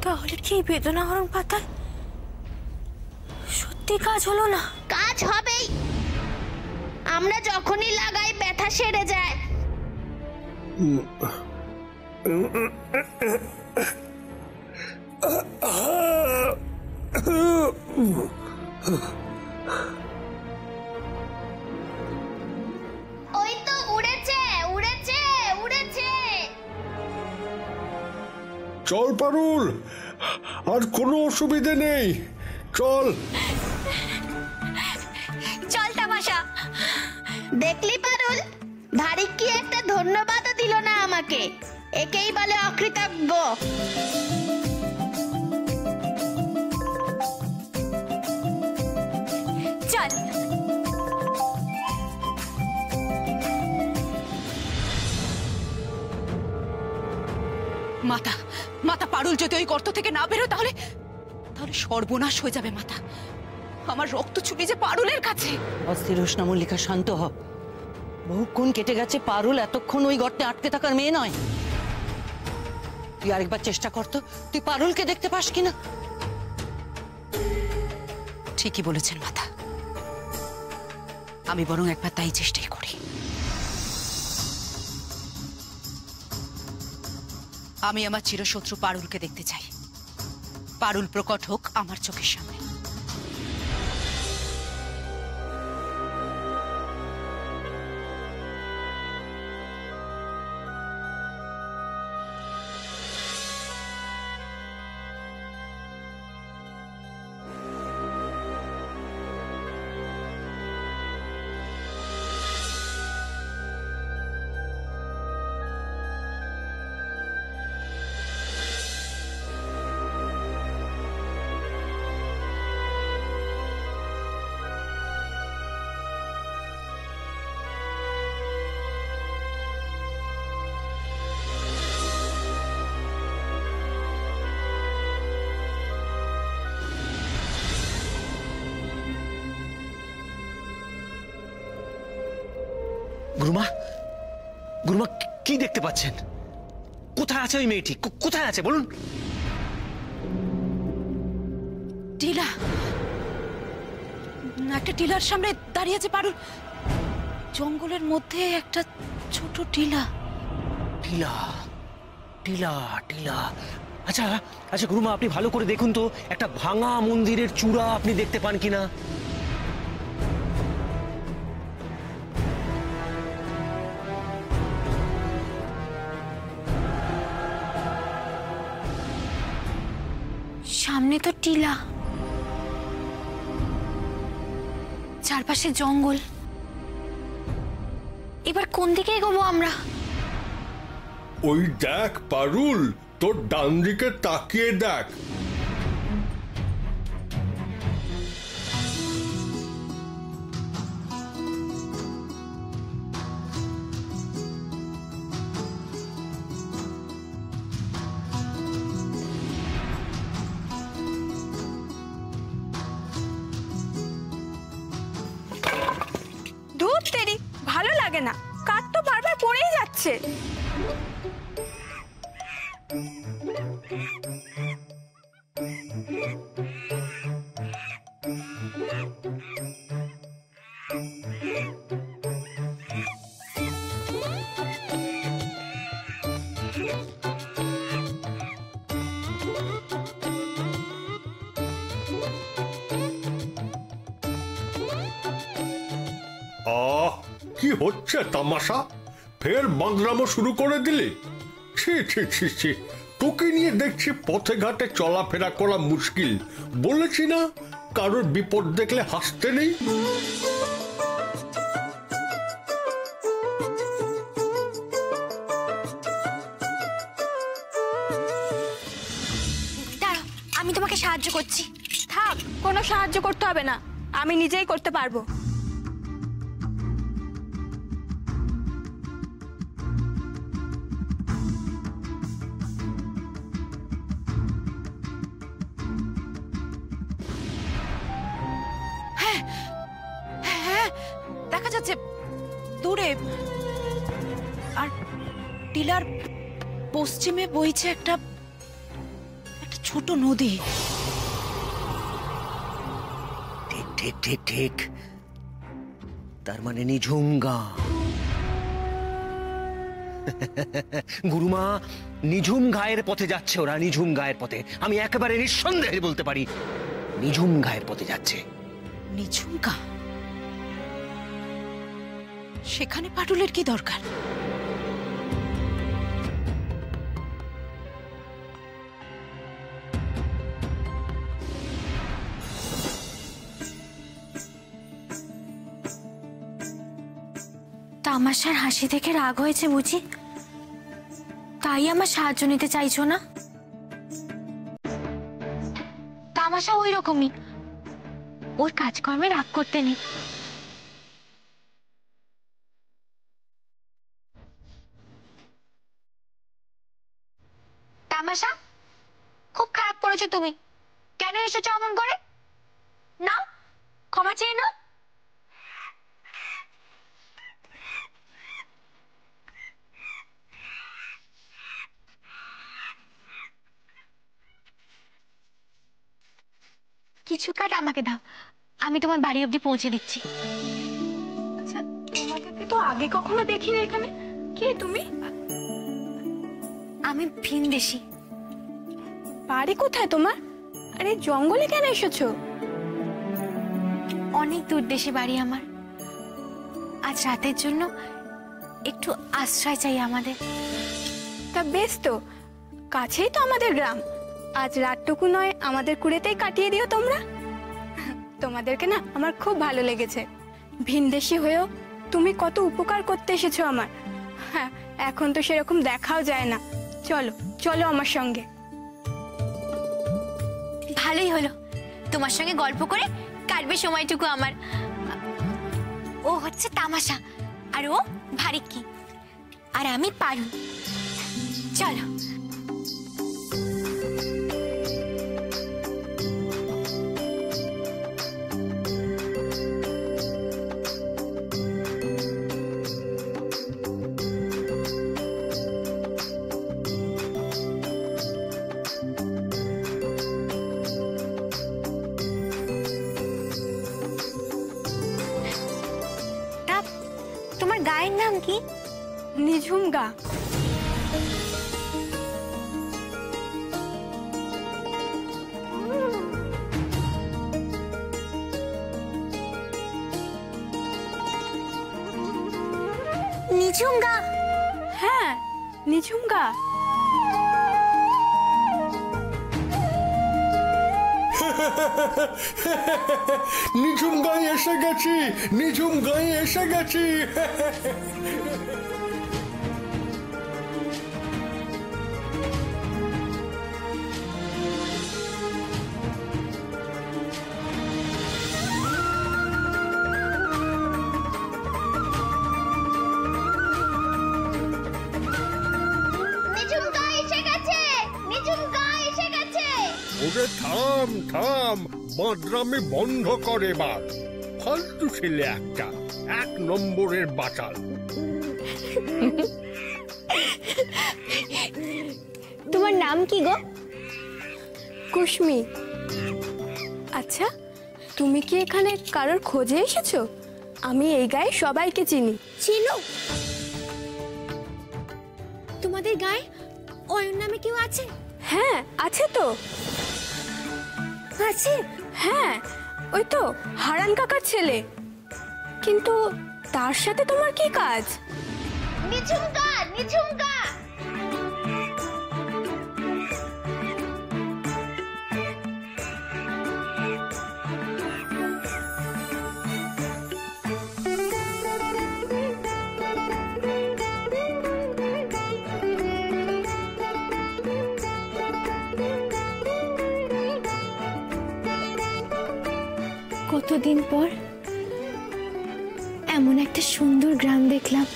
তাহলে কি বেদনাহরণ পাতায় সত্যি কাজ হলো না? কাজ হবেই, আমরা যখনই লাগাই ব্যথা সেরে যায়। ওই তো উড়েছে উড়েছে উড়েছে। চল পারুল, আর কোনো অসুবিধে নেই, চল চল তামাশা। দেখলি পারুল, ভারী কি একটা ধন্যবাদও দিল না আমাকে, একেই বলে অকৃতজ্ঞ। চল। মাতা মাতা, পারুল যদি ওই গর্ত থেকে না বেরো তাহলে সর্বনাশ হয়ে যাবে মাতা। আমার রক্ত ছুটে যে পারুলের কাছে। অস্থির উষ্ণা মল্লিকা, শান্ত হ। বহুক্ষণ কেটে গেছে, পারুল এতক্ষণ ওই গর্তে আটকে থাকার মেয়ে নয়। তুই আরেকবার চেষ্টা করতো, তুই পারুলকে দেখতে পাস কিনা। ঠিকই বলেছেন মাতা, আমি বরং একবার তাই চেষ্টাই করি। আমি আমার চিরশত্রু পারুলকে দেখতে চাই। পারুল প্রকট হোক আমার চোখের সামনে। গুরুমা, গুরুমা কি দেখতে পাচ্ছেন? কোথায় আছে ওই মেয়েটি? কোথায় আছে বলুন? টিলা, একটা টিলার সামনে দাঁড়িয়ে আছে পারুল। জঙ্গলের মধ্যে একটা ছোট টিলা। টিলা টিলা টিলা, আচ্ছা আচ্ছা গুরুমা, আপনি ভালো করে দেখুন তো, একটা ভাঙা মন্দিরের চূড়া আপনি দেখতে পান কিনা? সামনে তো টিলা, চারপাশে জঙ্গল। এবার কোন দিকে এগোবো আমরা? ওই দেখ পারুল, তোর ডান দিকে তাকিয়ে দেখ। ধুর তেরি, ভালো লাগে না, কাঠ তো বারবার পড়েই যাচ্ছে। কি হচ্ছে তামাশা? ফের বাংলামো শুরু করে দিলি? ছি ছি ছি ছি, তোকে নিয়ে দেখছি পথে ঘাটে চলাফেরা করা মুশকিল। বলেছি না, কারোর বিপদ দেখলে হাসতে নেই। দাঁড়াও, আমি তোমাকে সাহায্য করছি। থাক, কোনো সাহায্য করতে হবে না, আমি নিজেই করতে পারবো। দেখা যাচ্ছে দূরে, আর টিলার পশ্চিমে বইছে একটা ছোট নদী। ঠিক ঠিক ঠিক ঠিক, তার মানে নিঝুম গাঁ। গুরুমা, নিঝুম গায়ের পথে যাচ্ছে ওরা, নিঝুম গায়ের পথে। আমি একেবারে নিঃসন্দেহে বলতে পারি নিঝুম গায়ের পথে যাচ্ছে। নিঝুমকা? সেখানে পাটুলের কি দরকার? তামাশার হাসি থেকে রাগ হয়েছে বুঝি, তাই আমার সাহায্য নিতে চাইছো না? তামাশা ওই রকমই, ওর কাজকর্মে রাগ করতে নেই। তামাশা, খুব খারাপ করেছো তুমি। কেন এসেছো অমন করে? না, ক্ষমা চেয়ে নাও। কিছু কাঠ আমাকে দাও, আমি তোমার বাড়ি অবধি পৌঁছে দিচ্ছি। আচ্ছা, তোমাকে তো আগে কখনো দেখিনি এখানে। কে তুমি? আমি ভিনদেশী। বাড়ি কোথায় তোমার? আরে জঙ্গলে কেন এসেছো? অনেক দূর দেশে বাড়ি আমার। আজ রাতের জন্য একটু আশ্রয় চাই আমাদের। তা বেশ তো, কাছেই তো আমাদের গ্রাম। আজ রাতটুকু নয় আমাদের কুড়েতেই কাটিয়ে দিও তোমরা। তোমাদেরকে না আমার খুব ভালো লেগেছে। ভিনদেশী হয়েও তুমি কত উপকার করতে এসেছো আমার। হ্যাঁ, এখন তো সেরকম দেখাও যায় না। চলো চলো আমার সঙ্গে। ভালোই হলো, তোমার সঙ্গে গল্প করে কাটবে সময়টুকু আমার। ও হচ্ছে তামাশা, আর ও ভারিক্কি, আর আমি পারুল। চলো। তোমার গায়ের নাম কি? নিঝুম গা। নিঝুম গা? হ্যাঁ, নিঝুম গা। নিঝুম গায়ে এসে গেছি, নিঝুম গায়ে এসে গেছি। ওরে থাম থাম, বাদরামি বন্ধ করে এবার। ফালতু ছেলে একটা, এক নম্বরের বাচাল। তোমার নাম কি গো? কুশমি। আচ্ছা, তুমি কি এখানে কারোর খোঁজে এসেছো? আমি এই গায়ে সবাইকে চিনি। চিনো? তোমাদের গায়ে ওই নামে কেউ আছে? হ্যাঁ, আছে তো। আছে? হ্যাঁ, ওই তো হারান কাকার ছেলে। কিন্তু তার সাথে তোমার কি কাজ? নিঝুমকা, নিঝুমকা। কতদিন পর এমন একটা সুন্দর গ্রাম দেখলাম।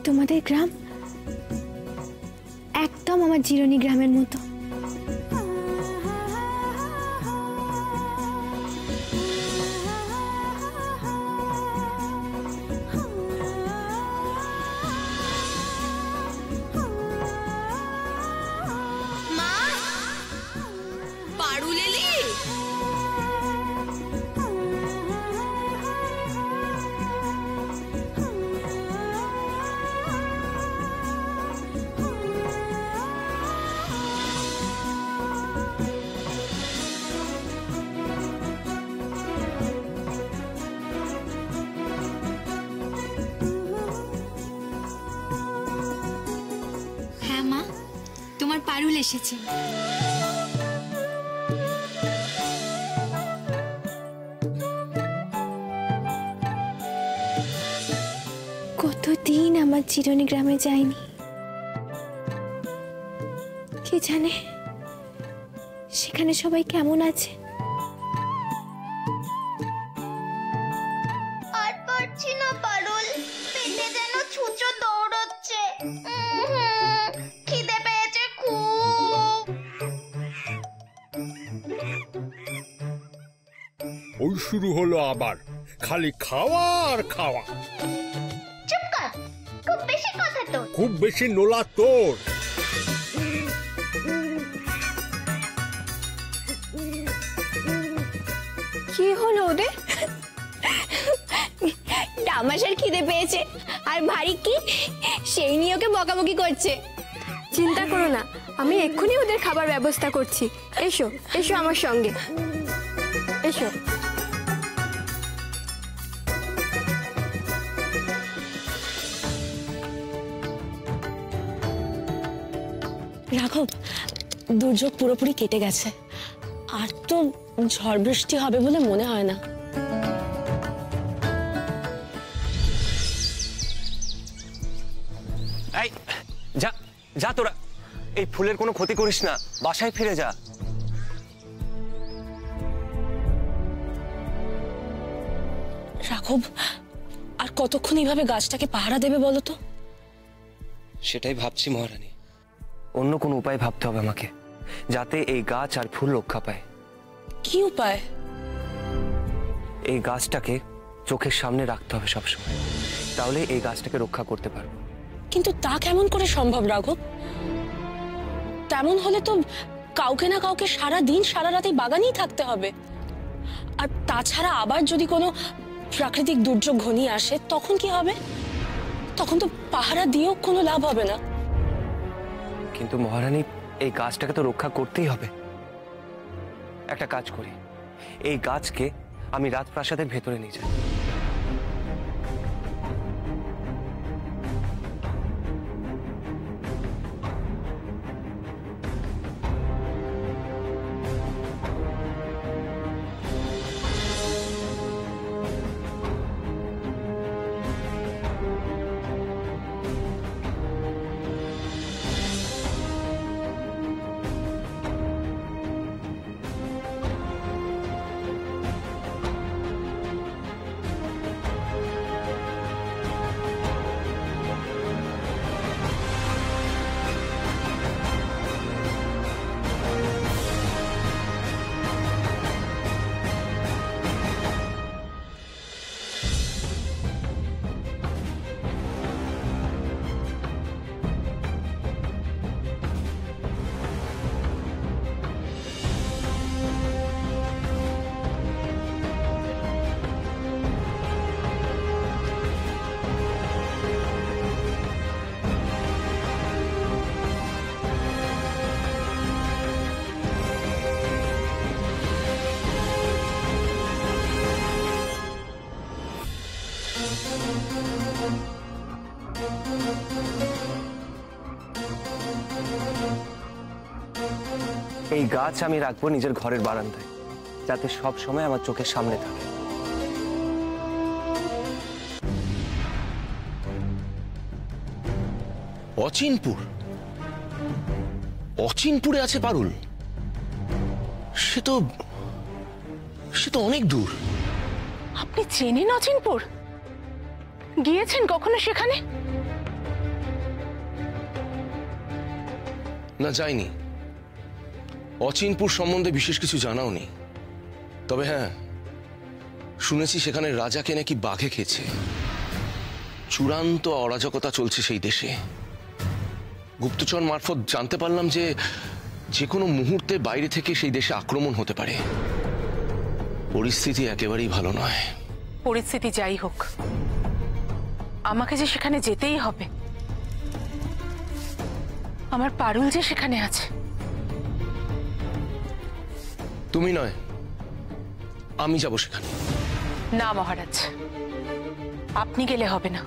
তোমাদের গ্রাম একদম আমার জিরনি গ্রামের মতো। পারুল এসেছে। কতদিন আমার চিরনি গ্রামে যায়নি, কে জানে সেখানে সবাই কেমন আছে। আর পারছি না পারুল, পেটে যেন ছুঁচো দৌড়চ্ছে। খিদে পেয়েছে খুব। ওই শুরু হলো আবার, খালি খাওয়া আর খাওয়া। চুপ কর, খুব বেশি কথা তো। খুব বেশি নোলা তোর। কি হলো ওদের? তামাশার খিদে পেয়েছে আর ভারী কি সেই নিয়ে ওকে বকাবকি করছে। চিন্তা করো না, আমি এক্ষুনি ওদের খাবার ব্যবস্থা করছি। এসো এসো আমার সঙ্গে, এসো। রাঘব, দুর্যোগ পুরোপুরি কেটে গেছে, আর তো ঝড় বৃষ্টি হবে বলে মনে হয় না। এই যা যা, তোরা এই ফুলের কোনো ক্ষতি করিস না, বাসায় ফিরে যা। রাঘব, আর কতক্ষণ এইভাবে গাছটাকে পাহারা দেবে বলো তো? সেটাই ভাবছি মহারানী, অন্য কোনো উপায় ভাবতে হবে আমাকে, যাতে এই গাছ আর ফুল রক্ষা পায়। কি উপায়? এই গাছটাকে চোখের সামনে রাখতে হবে সবসময়, তাহলে এই গাছটাকে রক্ষা করতে পারবো। কিন্তু তা কেমন করে সম্ভব রাঘব? তেমন হলে তো কাউকে না কাউকে সারা দিন সারা রাত এই বাগানেই থাকতে হবে। আর তাছাড়া আবার যদি কোনো প্রাকৃতিক দুর্যোগ ঘনিয়ে আসে তখন কি হবে? তখন তো পাহারা দিয়েও কোনো লাভ হবে না। কিন্তু মহারানী, এই গাছটাকে তো রক্ষা করতেই হবে। একটা কাজ করি, এই গাছকে আমি রাজপ্রাসাদের ভেতরে নিয়ে যাই। এই গাছ আমি রাখবো নিজের ঘরের বারান্দায়, যাতে সব সময় আমার চোখের সামনে থাকে। অচিনপুর? অচিনপুরে আছে পারুল? সে তো অনেক দূর। আপনি চেনেন অচিনপুর? গিয়েছেন কখনো সেখানে? না, যাইনি। অচিনপুর সম্বন্ধে বিশেষ কিছু জানাও নেই। তবে হ্যাঁ, শুনেছি সেখানে রাজাকে নাকি বাঘে খেয়েছে। চূড়ান্ত অরাজকতা চলছে সেই দেশে। গুপ্তচর মারফত জানতে পারলাম যে কোনো মুহূর্তে বাইরে থেকে সেই দেশে আক্রমণ হতে পারে। পরিস্থিতি একেবারেই ভালো নয়। পরিস্থিতি যাই হোক, আমাকে যে সেখানে যেতেই হবে। আমার পারুল যে সেখানে আছে। তুমি নয়, আমি যাব সেখানে। না মহারাজ, আপনি গেলে হবে না।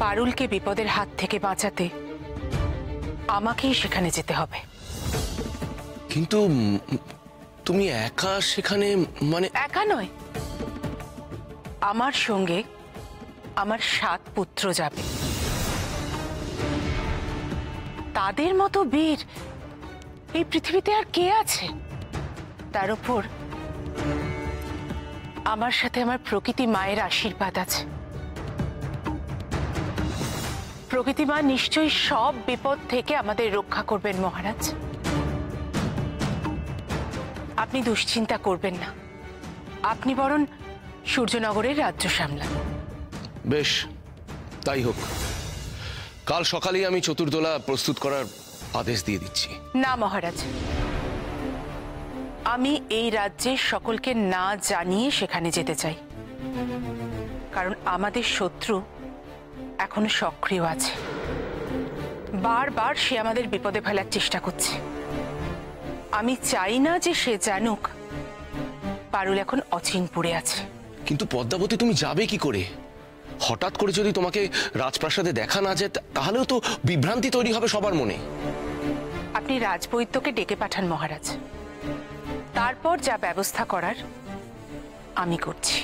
পারুলকে বিপদের হাত থেকে বাঁচাতে আমাকেই সেখানে যেতে হবে। কিন্তু তুমি একা সেখানে, মানে একা নয়, আমার সঙ্গে আমার 7 পুত্র যাবে। তাদের মতো বীর এই পৃথিবীতে আর কে আছে? তার উপর আমার সাথে আমার প্রকৃতি মায়ের আশীর্বাদ আছে। প্রকৃতি মা নিশ্চয়ই সব বিপদ থেকে আমাদের রক্ষা করবেন মহারাজ। আপনি দুশ্চিন্তা করবেন না, আপনি বরং সূর্যনগরের রাজ্য সামলান। বেশ, তাই হোক। কাল সকালেই আমি চতুর্দোলা প্রস্তুত করার আদেশ দিয়ে দিচ্ছি। না মহারাজ, আমি এই রাজ্যের সকলকে না জানিয়ে সেখানে যেতে চাই, কারণ আমাদের শত্রু এখনো সক্রিয় আছে। বারবার সে আমাদের বিপদে ফেলার চেষ্টা করছে। আমি চাই না যে সে জানুক পারুল এখন অচিনপুরে আছে। কিন্তু পদ্মাবতী, তুমি যাবে কি করে? হঠাৎ করে যদি তোমাকে রাজপ্রাসাদে দেখা না যায়, তাহলেও তো বিভ্রান্তি তৈরি হবে সবার মনে। আপনি রাজবৈদ্যকে ডেকে পাঠান মহারাজ, তারপর যা ব্যবস্থা করার আমি করছি।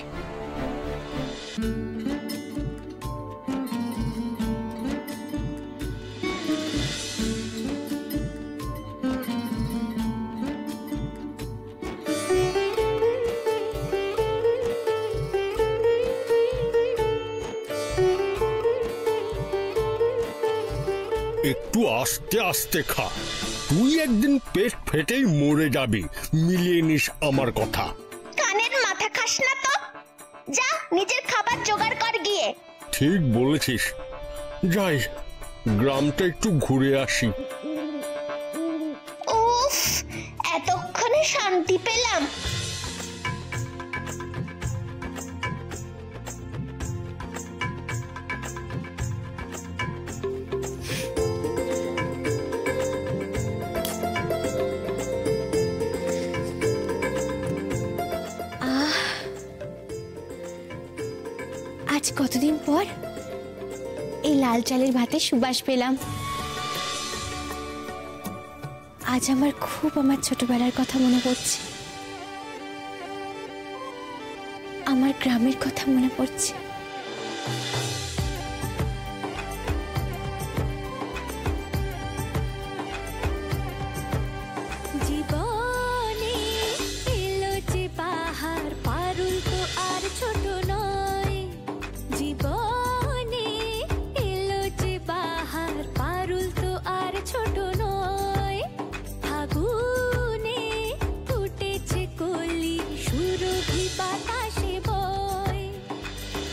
একটু আস্তে আস্তে খা, তুই একদিন পেট ফেটেই মরে যাবি। মিলিয়ে নিস আমার কথা। কানের মাথা খাস না তো, যা নিজের খাবার জোগাড় কর গিয়ে। ঠিক বলেছিস, যাই গ্রামটা একটু ঘুরে আসি। উফ, এতক্ষণে শান্তি পেলাম। আজ কতদিন পর এই লাল চালের ভাতে সুবাস পেলাম। আজ আমার খুব আমার ছোটবেলার কথা মনে পড়ছে, আমার গ্রামের কথা মনে পড়ছে। জীবনে এলো যে বাহার, পারুল তো আর ছোট নয়। জীবনে এলো যে বাহার, পারুল তো আর ছোট নয়। ফাগুনে ফুটেছে কলি, সুরভি বাতাসে বয়।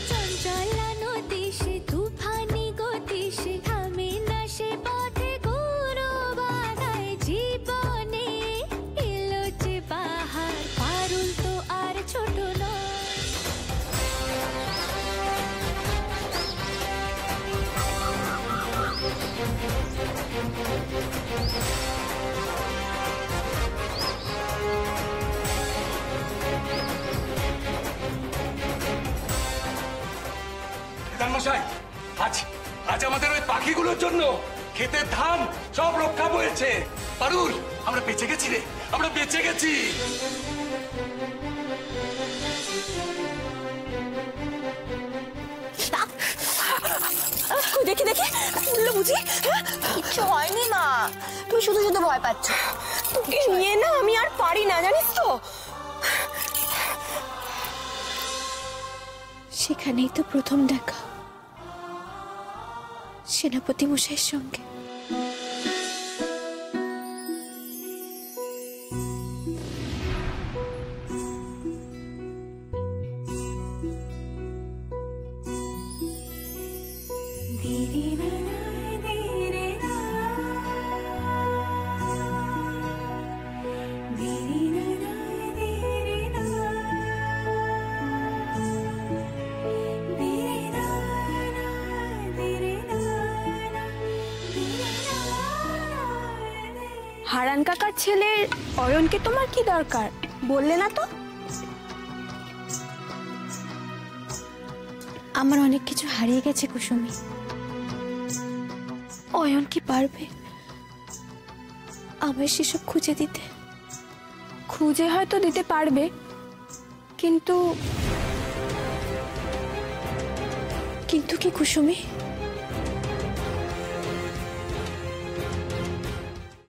চঞ্চলা নদী সে তুফানি গতি, সে থামে না সে পথে ঘুরো বাধায়। জীবনে এলো যে বাহার, পারুল তো আর ছোট নয়। মশাই, আজ আজ আমাদের ওই পাখিগুলোর জন্য ক্ষেতের ধান সব রক্ষা হয়েছে। পারুল, আমরা বেঁচে গেছি রে, আমরা বেঁচে গেছি। দেখি দেখি বললো বুঝি, কিচ্ছু হয়নি মা, তুমি শুধু শুধু ভয় পাচ্ছ। তোকে নিয়ে না আমি আর পারি না, জানিস তো। সেখানেই তো প্রথম দেখা সেনাপতি মশাইয়ের সঙ্গে। হারান কাকার ছেলের অয়নকে তোমার কি দরকার বললে না তো? আমার অনেক কিছু হারিয়ে গেছে কুসুমি। অয়ন কি পারবে আমায় সেসব খুঁজে দিতে। খুঁজে হয়তো দিতে পারবে, কিন্তু কি কুসুমি?